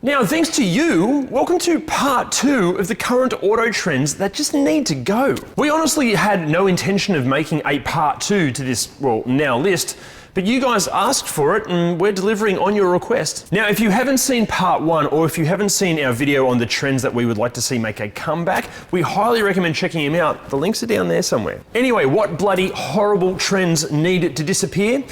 Now, thanks to you, welcome to part 2 of the current auto trends that just need to go. We honestly had no intention of making a part 2 to this, well, now list, but you guys asked for it and we're delivering on your request. Now, if you haven't seen part 1 or if you haven't seen our video on the trends that we would like to see make a comeback, we highly recommend checking them out. The links are down there somewhere. Anyway, what bloody horrible trends need to disappear?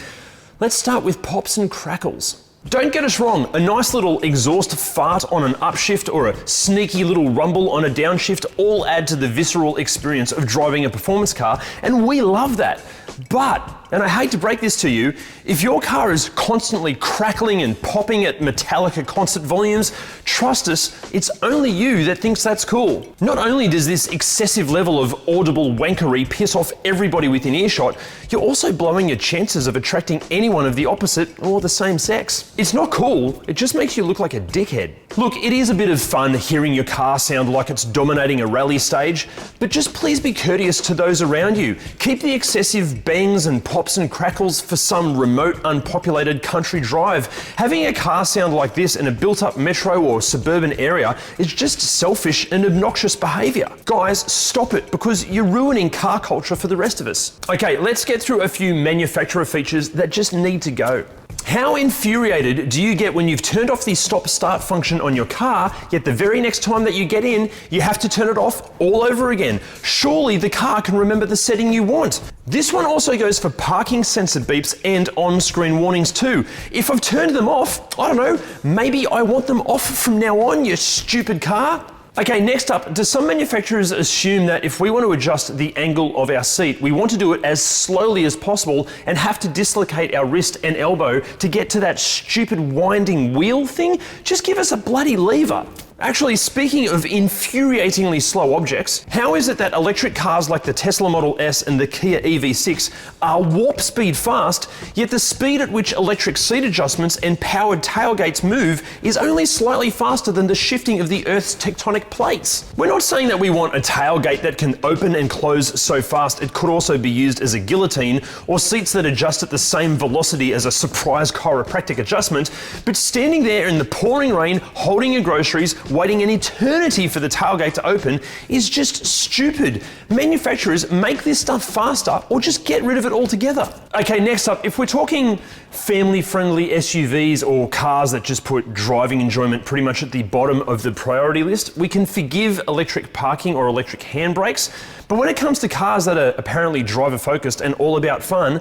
Let's start with pops and crackles. Don't get us wrong, a nice little exhaust fart on an upshift or a sneaky little rumble on a downshift all add to the visceral experience of driving a performance car, and we love that. But, and I hate to break this to you, if your car is constantly crackling and popping at Metallica concert volumes, trust us, it's only you that thinks that's cool. Not only does this excessive level of audible wankery piss off everybody within earshot, you're also blowing your chances of attracting anyone of the opposite or the same sex. It's not cool, it just makes you look like a dickhead. Look, it is a bit of fun hearing your car sound like it's dominating a rally stage, but just please be courteous to those around you. Keep the excessive bangs and pops and crackles for some remote, unpopulated country drive. Having a car sound like this in a built-up metro or suburban area is just selfish and obnoxious behaviour. Guys, stop it, because you're ruining car culture for the rest of us. Okay, let's get through a few manufacturer features that just need to go. How infuriated do you get when you've turned off the stop-start function on your car, yet the very next time that you get in, you have to turn it off all over again? Surely the car can remember the setting you want. This one also goes for parking sensor beeps and on-screen warnings too. If I've turned them off, I don't know, maybe I want them off from now on, you stupid car. Okay, next up, do some manufacturers assume that if we want to adjust the angle of our seat, we want to do it as slowly as possible and have to dislocate our wrist and elbow to get to that stupid winding wheel thing? Just give us a bloody lever. Actually, speaking of infuriatingly slow objects, how is it that electric cars like the Tesla Model S and the Kia EV6 are warp speed fast, yet the speed at which electric seat adjustments and powered tailgates move is only slightly faster than the shifting of the Earth's tectonic plates? We're not saying that we want a tailgate that can open and close so fast it could also be used as a guillotine, or seats that adjust at the same velocity as a surprise chiropractic adjustment, but standing there in the pouring rain, holding your groceries, waiting an eternity for the tailgate to open is just stupid. Manufacturers, make this stuff faster or just get rid of it altogether. Okay, next up, if we're talking family-friendly SUVs or cars that just put driving enjoyment pretty much at the bottom of the priority list, we can forgive electric parking or electric handbrakes. But when it comes to cars that are apparently driver-focused and all about fun,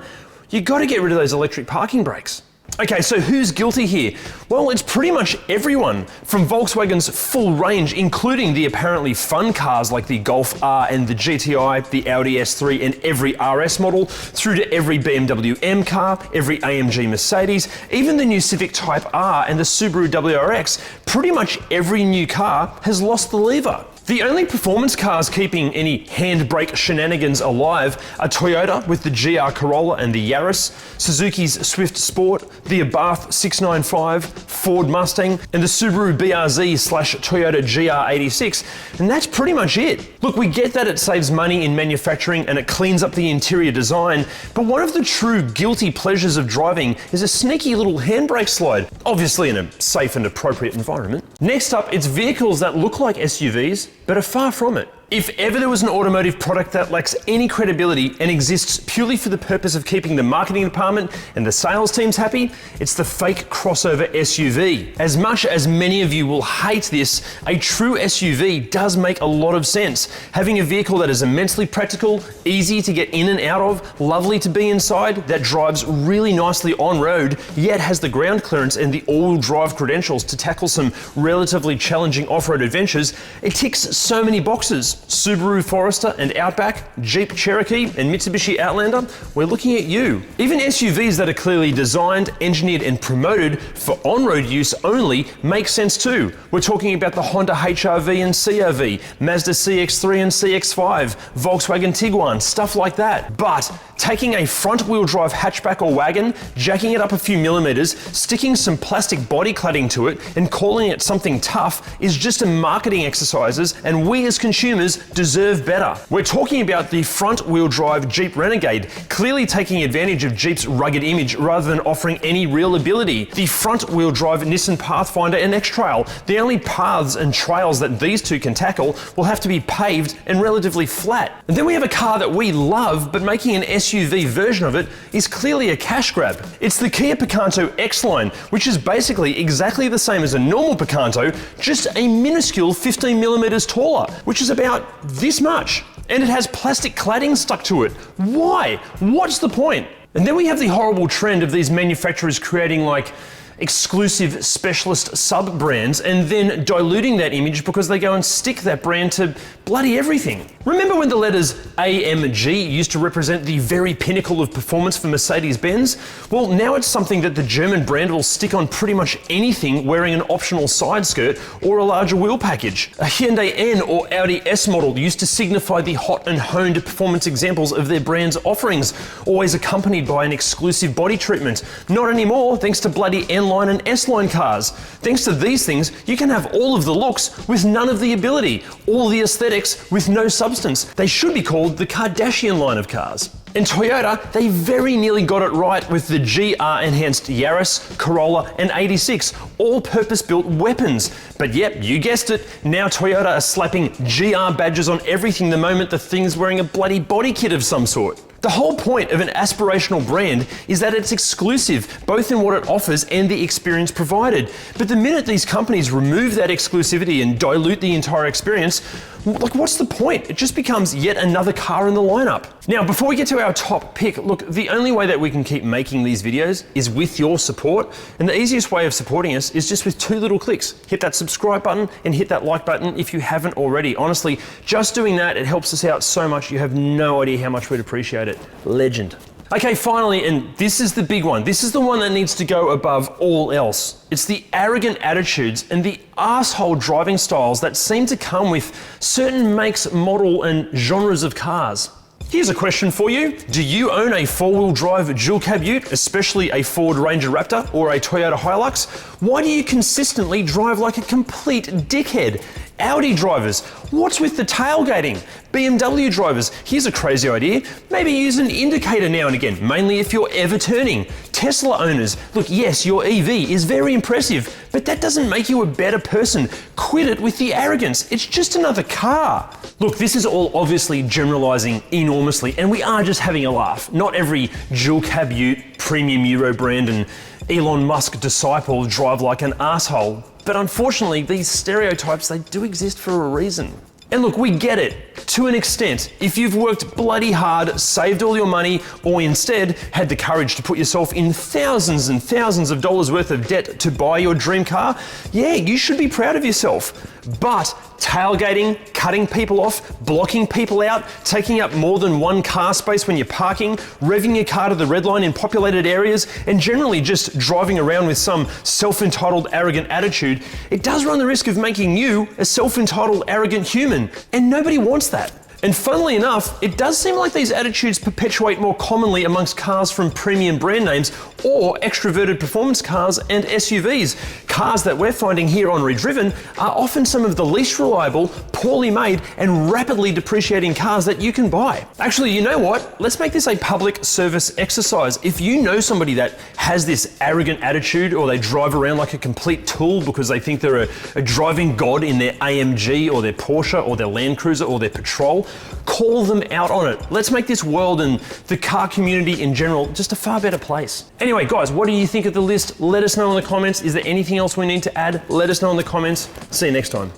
you got to get rid of those electric parking brakes. Okay, so who's guilty here? Well, it's pretty much everyone, from Volkswagen's full range, including the apparently fun cars like the Golf R and the GTI, the Audi S3 and every RS model, through to every BMW M car, every AMG Mercedes, even the new Civic Type R and the Subaru WRX. Pretty much every new car has lost the lever. The only performance cars keeping any handbrake shenanigans alive are Toyota with the GR Corolla and the Yaris, Suzuki's Swift Sport, the Abarth 695, Ford Mustang, and the Subaru BRZ/Toyota GR86, and that's pretty much it. Look, we get that it saves money in manufacturing and it cleans up the interior design, but one of the true guilty pleasures of driving is a sneaky little handbrake slide, obviously in a safe and appropriate environment. Next up, it's vehicles that look like SUVs, but are far from it. If ever there was an automotive product that lacks any credibility and exists purely for the purpose of keeping the marketing department and the sales teams happy, it's the fake crossover SUV. As much as many of you will hate this, a true SUV does make a lot of sense. Having a vehicle that is immensely practical, easy to get in and out of, lovely to be inside, that drives really nicely on road, yet has the ground clearance and the all-wheel drive credentials to tackle some relatively challenging off-road adventures, it ticks so many boxes. Subaru Forester and Outback, Jeep Cherokee and Mitsubishi Outlander, we're looking at you. Even SUVs that are clearly designed, engineered and promoted for on-road use only make sense too. We're talking about the Honda HR-V and CR-V, Mazda CX-3 and CX-5, Volkswagen Tiguan, stuff like that. But taking a front-wheel drive hatchback or wagon, jacking it up a few millimeters, sticking some plastic body cladding to it and calling it something tough is just a marketing exercise, and we as consumers consumers deserve better. We're talking about the front-wheel drive Jeep Renegade, clearly taking advantage of Jeep's rugged image rather than offering any real ability. The front-wheel drive Nissan Pathfinder and X-Trail, the only paths and trails that these two can tackle will have to be paved and relatively flat. And then we have a car that we love, but making an SUV version of it is clearly a cash grab. It's the Kia Picanto X-Line, which is basically exactly the same as a normal Picanto, just a minuscule 15 millimeters taller, which is about this much. And it has plastic cladding stuck to it. Why? What's the point? And then we have the horrible trend of these manufacturers creating like exclusive specialist sub-brands and then diluting that image because they go and stick that brand to bloody everything. Remember when the letters AMG used to represent the very pinnacle of performance for Mercedes-Benz? Well, now it's something that the German brand will stick on pretty much anything wearing an optional side skirt or a larger wheel package. A Hyundai N or Audi S model used to signify the hot and honed performance examples of their brand's offerings, always accompanied by an exclusive body treatment. Not anymore, thanks to bloody N-Line and S-Line cars. Thanks to these things, you can have all of the looks with none of the ability, all the aesthetics with no substance. They should be called the Kardashian line of cars. In Toyota, they very nearly got it right with the GR-enhanced Yaris, Corolla, and 86, all purpose-built weapons. But yep, you guessed it, now Toyota are slapping GR badges on everything the moment the thing's wearing a bloody body kit of some sort. The whole point of an aspirational brand is that it's exclusive, both in what it offers and the experience provided. But the minute these companies remove that exclusivity and dilute the entire experience, like what's the point? It just becomes yet another car in the lineup. Now, before we get to our top pick, look, the only way that we can keep making these videos is with your support. And the easiest way of supporting us is just with 2 little clicks. Hit that subscribe button and hit that like button if you haven't already. Honestly, just doing that, it helps us out so much. You have no idea how much we'd appreciate it. Legend. Okay, finally, and this is the big one. This is the one that needs to go above all else. It's the arrogant attitudes and the asshole driving styles that seem to come with certain makes, model, and genres of cars. Here's a question for you. Do you own a 4-wheel drive dual cab ute, especially a Ford Ranger Raptor or a Toyota Hilux? Why do you consistently drive like a complete dickhead? Audi drivers, what's with the tailgating? BMW drivers, here's a crazy idea. Maybe use an indicator now and again, mainly if you're ever turning. Tesla owners, look, yes, your EV is very impressive, but that doesn't make you a better person. Quit it with the arrogance. It's just another car. Look, this is all obviously generalizing enormously, and we are just having a laugh. Not every dual cab ute, premium Euro brand, and Elon Musk disciple drive like an asshole. But unfortunately, these stereotypes, they do exist for a reason. And look, we get it, to an extent. If you've worked bloody hard, saved all your money, or instead had the courage to put yourself in thousands and thousands of dollars worth of debt to buy your dream car, yeah, you should be proud of yourself. But tailgating, cutting people off, blocking people out, taking up more than one car space when you're parking, revving your car to the red line in populated areas, and generally just driving around with some self-entitled, arrogant attitude, it does run the risk of making you a self-entitled, arrogant human. And nobody wants that. And funnily enough, it does seem like these attitudes perpetuate more commonly amongst cars from premium brand names or extroverted performance cars and SUVs. Cars that we're finding here on ReDriven are often some of the least reliable, poorly made, and rapidly depreciating cars that you can buy. Actually, you know what? Let's make this a public service exercise. If you know somebody that has this arrogant attitude or they drive around like a complete tool because they think they're a driving god in their AMG or their Porsche or their Land Cruiser or their Patrol, call them out on it. Let's make this world and the car community in general just a far better place. Anyway, guys, what do you think of the list? Let us know in the comments. Is there anything else we need to add? Let us know in the comments. See you next time.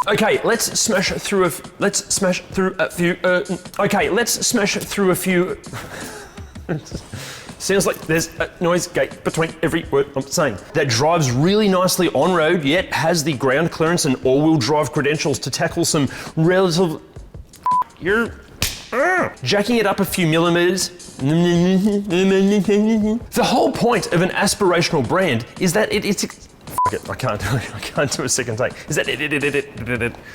Okay, let's smash through a few. Sounds like there's a noise gate between every word I'm saying. That drives really nicely on road, yet has the ground clearance and all-wheel drive credentials to tackle some relative. You're jacking it up a few millimeters. The whole point of an aspirational brand is that it's. Fuck it, I can't do a second take. Is that it?